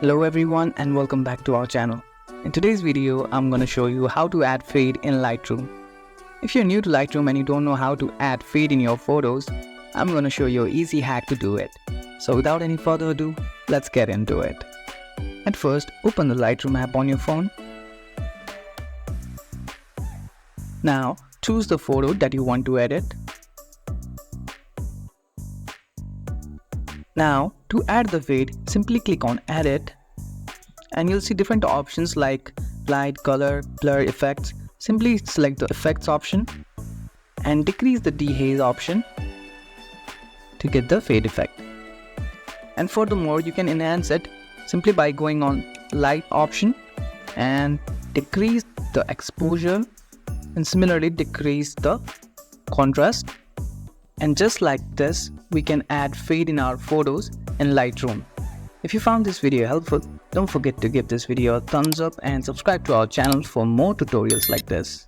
Hello everyone and welcome back to our channel. In today's video, I'm going to show you how to add fade in Lightroom. If you're new to Lightroom and you don't know how to add fade in your photos, I'm going to show you an easy hack to do it. So without any further ado, let's get into it. At first, open the Lightroom app on your phone. Now, choose the photo that you want to edit. Now, to add the fade, simply click on Edit and you'll see different options like light, color, blur, effects. Simply select the effects option and decrease the dehaze option to get the fade effect. And furthermore, you can enhance it simply by going on light option and decrease the exposure and similarly decrease the contrast. And just like this, we can add fade in our photos in Lightroom. If you found this video helpful, don't forget to give this video a thumbs up and subscribe to our channel for more tutorials like this.